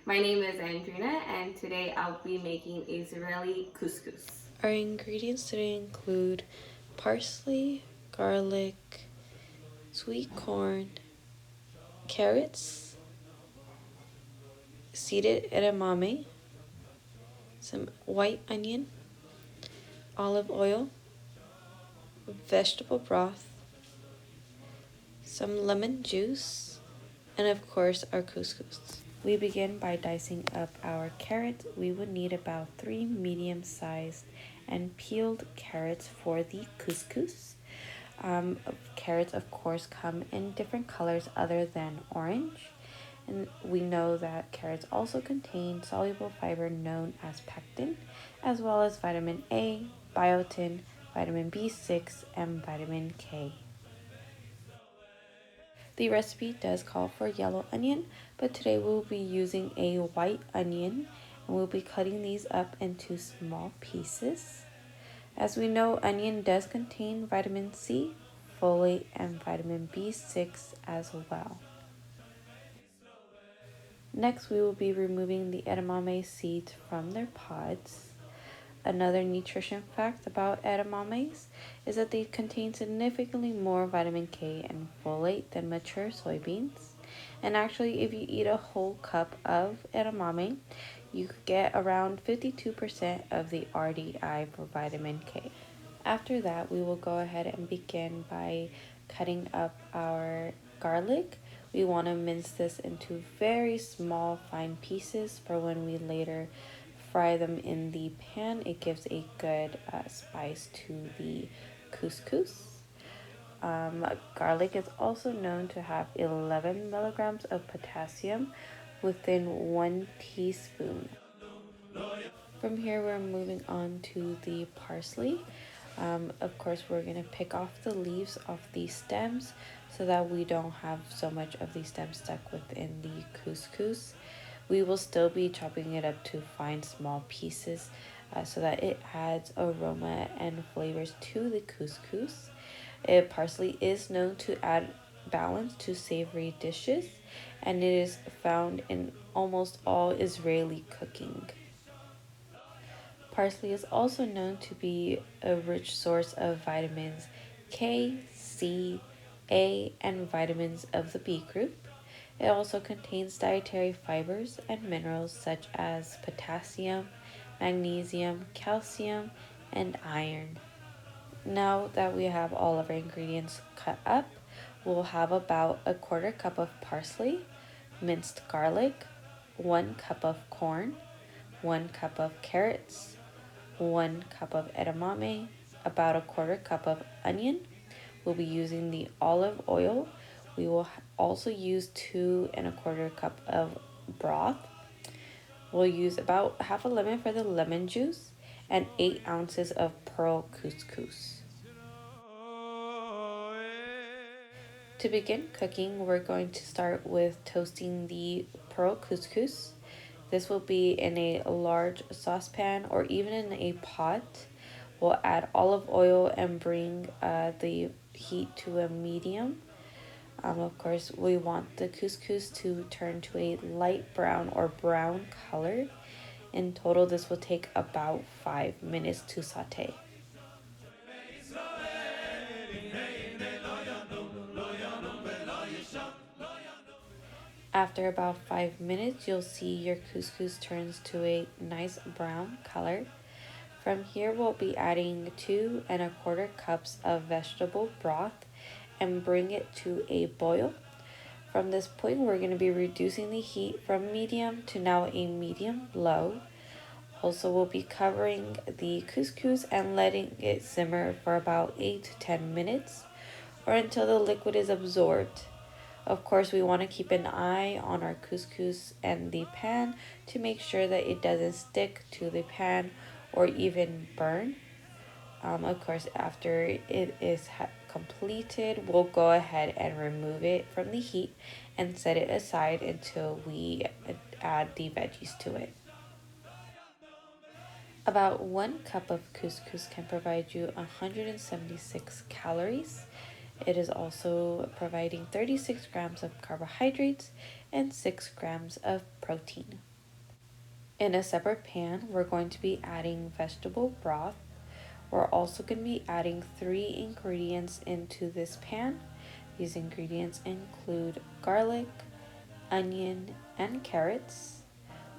My name is Andrina, and today I'll be making Israeli couscous. Our ingredients today include parsley, garlic, sweet corn, carrots, seeded edamame, some white onion, olive oil, vegetable broth, some lemon juice, and of course our couscous. We begin by dicing up our carrots. We would need about 3 medium-sized and peeled carrots for the couscous. Carrots, of course, come in different colors other than orange. And we know that carrots also contain soluble fiber known as pectin, as well as vitamin A, biotin, vitamin B6, and vitamin K. The recipe does call for yellow onion, but today we'll be using a white onion and we'll be cutting these up into small pieces. As we know, onion does contain vitamin C, folate, and vitamin B6 as well. Next, we will be removing the edamame seeds from their pods. Another nutrition fact about edamames is that they contain significantly more vitamin K and folate than mature soybeans. And actually, if you eat a whole cup of edamame, you could get around 52% of the RDI for vitamin K. After that, we will go ahead and begin by cutting up our garlic. We want to mince this into very small, fine pieces for when we later fry them in the pan. It gives a good spice to the couscous. Garlic is also known to have 11 milligrams of potassium within 1 teaspoon. From here, we're moving on to the parsley. Of course, we're going to pick off the leaves off the stems so that we don't have so much of the stems stuck within the couscous. We will still be chopping it up to fine small pieces so that it adds aroma and flavors to the couscous. Parsley is known to add balance to savory dishes, and it is found in almost all Israeli cooking. Parsley is also known to be a rich source of vitamins K, C, A, and vitamins of the B group. It also contains dietary fibers and minerals such as potassium, magnesium, calcium, and iron. Now that we have all of our ingredients cut up, we'll have about a quarter cup of parsley, minced garlic, 1 cup of corn, 1 cup of carrots, 1 cup of edamame, about a quarter cup of onion. We'll be using the olive oil. We will also use 2 1/4 cup of broth. We'll use about half a lemon for the lemon juice and 8 ounces of pearl couscous. To begin cooking, we're going to start with toasting the pearl couscous. This will be in a large saucepan or even in a pot. We'll add olive oil and bring the heat to a medium. Of course, we want the couscous to turn to a light brown or brown color. In total, this will take about 5 minutes to saute. After about 5 minutes, you'll see your couscous turns to a nice brown color. From here, we'll be adding 2 1/4 cups of vegetable broth and bring it to a boil. From this point, we're going to be reducing the heat from medium to now a medium low. Also, we'll be covering the couscous and letting it simmer for about 8 to 10 minutes or until the liquid is absorbed. Of course, we want to keep an eye on our couscous and the pan to make sure that it doesn't stick to the pan or even burn. Of course, after it is completed, we'll go ahead and remove it from the heat and set it aside until we add the veggies to it. About 1 cup of couscous can provide you 176 calories. It is also providing 36 grams of carbohydrates and 6 grams of protein. In a separate pan, we're going to be adding vegetable broth. We're also going to be adding 3 ingredients into this pan. These ingredients include garlic, onion, and carrots.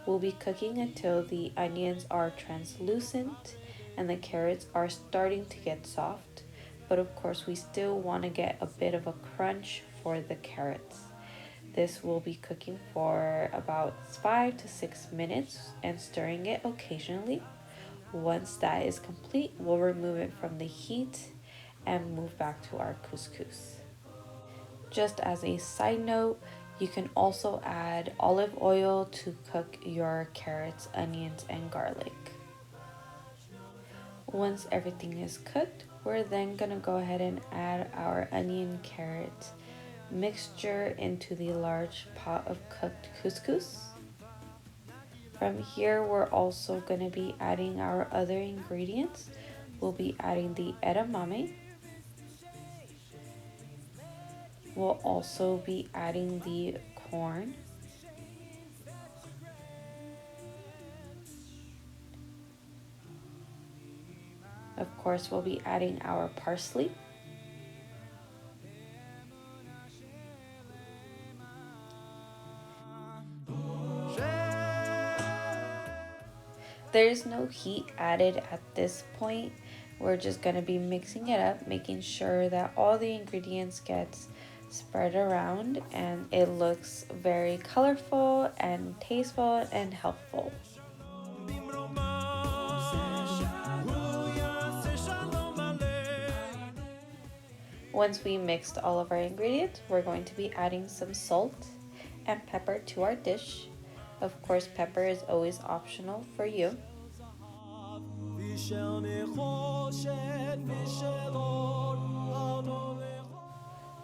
We'll be cooking until the onions are translucent and the carrots are starting to get soft, but of course we still want to get a bit of a crunch for the carrots. This will be cooking for about 5 to 6 minutes and stirring it occasionally. Once that is complete, we'll remove it from the heat and move back to our couscous. Just as a side note, you can also add olive oil to cook your carrots, onions, and garlic. Once everything is cooked, we're then gonna go ahead and add our onion carrot mixture into the large pot of cooked couscous. From here, we're also gonna be adding our other ingredients. We'll be adding the edamame. We'll also be adding the corn. Of course, we'll be adding our parsley. There's no heat added at this point. We're just going to be mixing it up, making sure that all the ingredients gets spread around and it looks very colorful and tasteful and healthful. Once we mixed all of our ingredients, we're going to be adding some salt and pepper to our dish. Of course, pepper is always optional for you.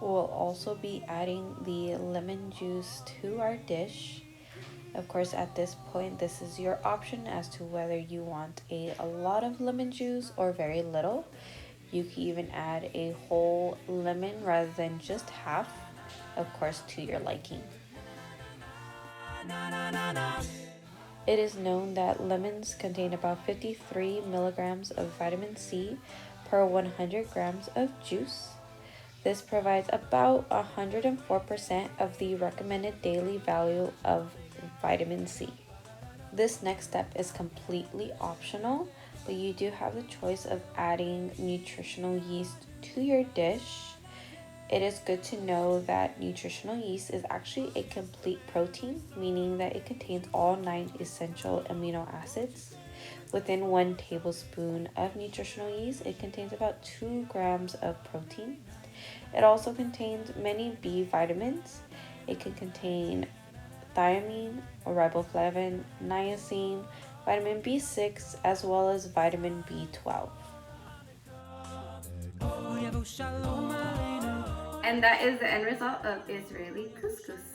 We'll also be adding the lemon juice to our dish. Of course, at this point, this is your option as to whether you want a lot of lemon juice or very little. You can even add a whole lemon rather than just half, of course, to your liking. It is known that lemons contain about 53 milligrams of vitamin C per 100 grams of juice. This provides about 104% of the recommended daily value of vitamin C. This next step is completely optional, but you do have the choice of adding nutritional yeast to your dish. It is good to know that nutritional yeast is actually a complete protein, meaning that it contains all 9 essential amino acids. Within 1 tablespoon of nutritional yeast, it contains about 2 grams of protein. It also contains many B vitamins. It can contain thiamine, riboflavin, niacin, vitamin B6, as well as vitamin B12. And that is the end result of Israeli couscous.